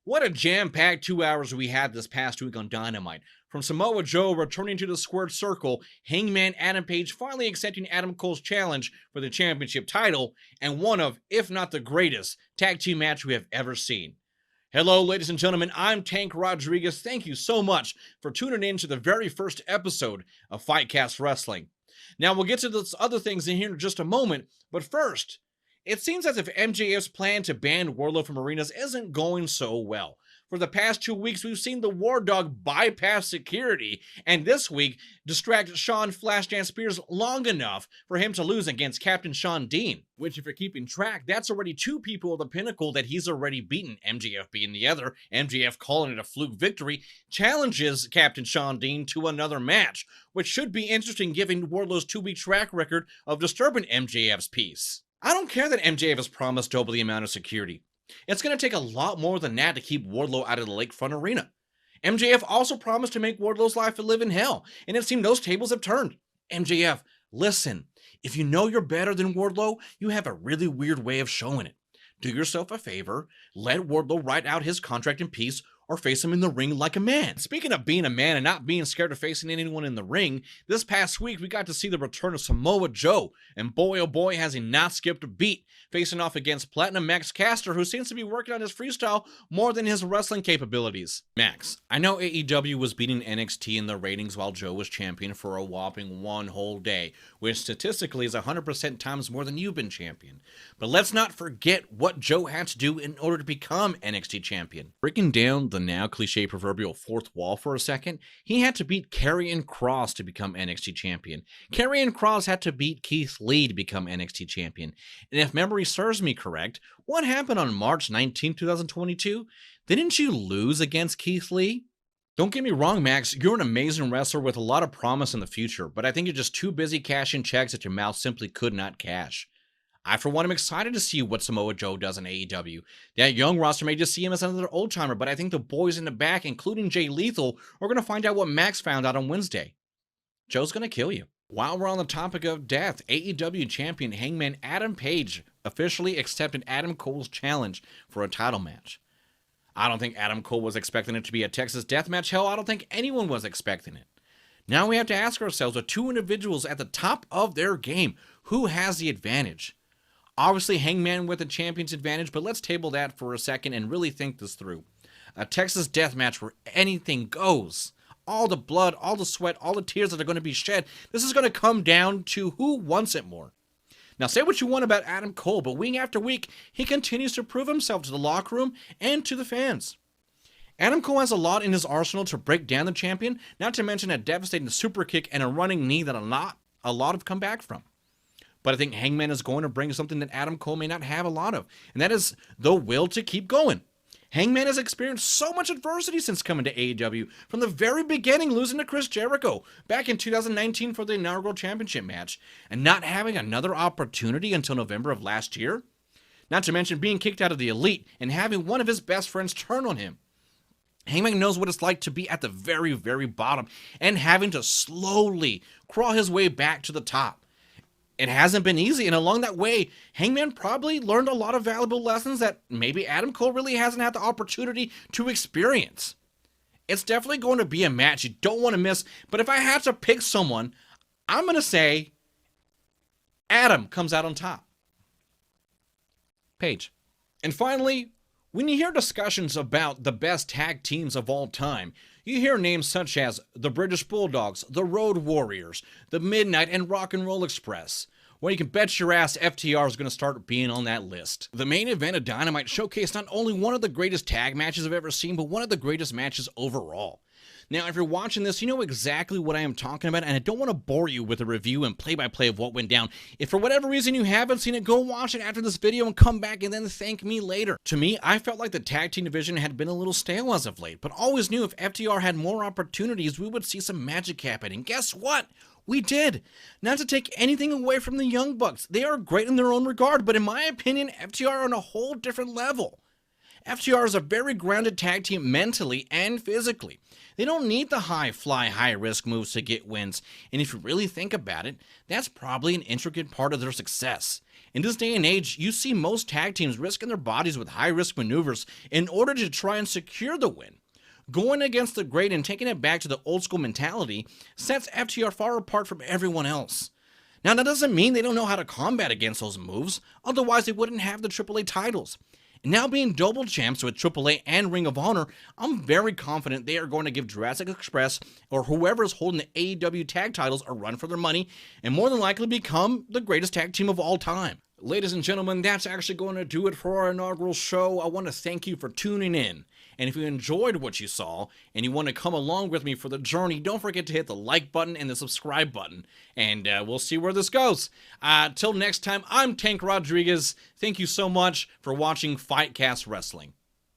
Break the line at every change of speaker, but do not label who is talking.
What a jam-packed 2 hours we had this past week on Dynamite. From Samoa Joe returning to the squared circle, Hangman Adam Page finally accepting Adam Cole's challenge for the championship title, and one of, if not the greatest, tag team match we have ever seen. Hello, ladies and gentlemen, I'm Tank Rodriguez. Thank you so much for tuning in to the very first episode of Fightcast Wrestling. Now, we'll get to those other things in here in just a moment, but first, it seems as if MJF's plan to ban Wardlow from arenas isn't going so well. For the past 2 weeks, we've seen the War Dog bypass security, and this week, distract Sean Flashdance Spears long enough for him to lose against Captain Sean Dean. Which, if you're keeping track, that's already 2 people at the Pinnacle that he's already beaten, MJF being the other. MJF, calling it a fluke victory, challenges Captain Sean Dean to another match, which should be interesting given Wardlow's 2-week track record of disturbing MJF's peace. I don't care that MJF has promised double the amount of security. It's going to take a lot more than that to keep Wardlow out of the lakefront arena. MJF also promised to make Wardlow's life a living hell, and it seemed those tables have turned. MJF, listen, if you know you're better than Wardlow, you have a really weird way of showing it. Do yourself a favor, let Wardlow write out his contract in peace, or face him in the ring like a man. Speaking of being a man and not being scared of facing anyone in the ring, this past week we got to see the return of Samoa Joe, and boy oh boy has he not skipped a beat, facing off against Platinum Max Caster, who seems to be working on his freestyle more than his wrestling capabilities. Max, I know AEW was beating NXT in the ratings while Joe was champion for a whopping 1 whole day, which statistically is 100% times more than you've been champion. But let's not forget what Joe had to do in order to become NXT champion. Breaking down the now cliche proverbial fourth wall for a second, he had to beat Karrion Kross to become NXT champion. Karrion Kross had to beat Keith Lee to become NXT champion. And if memory serves me correct, what happened on March 19, 2022? Didn't you lose against Keith Lee? Don't get me wrong, Max, you're an amazing wrestler with a lot of promise in the future, but I think you're just too busy cashing checks that your mouth simply could not cash. I, for one, am excited to see what Samoa Joe does in AEW. That young roster may just see him as another old-timer, but I think the boys in the back, including Jay Lethal, are going to find out what Max found out on Wednesday. Joe's going to kill you. While we're on the topic of death, AEW champion Hangman Adam Page officially accepted Adam Cole's challenge for a title match. I don't think Adam Cole was expecting it to be a Texas death match. Hell, I don't think anyone was expecting it. Now we have to ask ourselves, with 2 individuals at the top of their game, who has the advantage? Obviously, Hangman with the champion's advantage, but let's table that for a second and really think this through. A Texas death match where anything goes. All the blood, all the sweat, all the tears that are going to be shed. This is going to come down to who wants it more. Now, say what you want about Adam Cole, but week after week, he continues to prove himself to the locker room and to the fans. Adam Cole has a lot in his arsenal to break down the champion, not to mention a devastating super kick and a running knee that a lot have come back from. But I think Hangman is going to bring something that Adam Cole may not have a lot of, and that is the will to keep going. Hangman has experienced so much adversity since coming to AEW, from the very beginning losing to Chris Jericho back in 2019 for the inaugural championship match, and not having another opportunity until November of last year. Not to mention being kicked out of the Elite and having one of his best friends turn on him. Hangman knows what it's like to be at the very, very bottom and having to slowly crawl his way back to the top. It hasn't been easy, and along that way, Hangman probably learned a lot of valuable lessons that maybe Adam Cole really hasn't had the opportunity to experience. It's definitely going to be a match you don't want to miss, but if I had to pick someone, I'm going to say Adam comes out on top. Page. And finally, when you hear discussions about the best tag teams of all time, you hear names such as the British Bulldogs, the Road Warriors, the Midnight and Rock and Roll Express. Well, you can bet your ass FTR is going to start being on that list. The main event of Dynamite showcased not only one of the greatest tag matches I've ever seen, but one of the greatest matches overall. Now, if you're watching this, you know exactly what I am talking about, and I don't want to bore you with a review and play-by-play of what went down. If for whatever reason you haven't seen it, go watch it after this video and come back and then thank me later. To me, I felt like the tag team division had been a little stale as of late, but always knew if FTR had more opportunities, we would see some magic happen. And guess what? We did. Not to take anything away from the Young Bucks. They are great in their own regard, but in my opinion, FTR are on a whole different level. FTR is a very grounded tag team mentally and physically. They don't need the high-fly, high-risk moves to get wins, and if you really think about it, that's probably an intricate part of their success. In this day and age, you see most tag teams risking their bodies with high-risk maneuvers in order to try and secure the win. Going against the great and taking it back to the old-school mentality sets FTR far apart from everyone else. Now, that doesn't mean they don't know how to combat against those moves, otherwise they wouldn't have the AAA titles. And now being double champs with AAA and Ring of Honor, I'm very confident they are going to give Jurassic Express or whoever is holding the AEW tag titles a run for their money and more than likely become the greatest tag team of all time. Ladies and gentlemen, that's actually going to do it for our inaugural show. I want to thank you for tuning in. And if you enjoyed what you saw and you want to come along with me for the journey, don't forget to hit the like button and the subscribe button. And we'll see where this goes. Till next time, I'm Tank Rodriguez. Thank you so much for watching Fightcast Wrestling.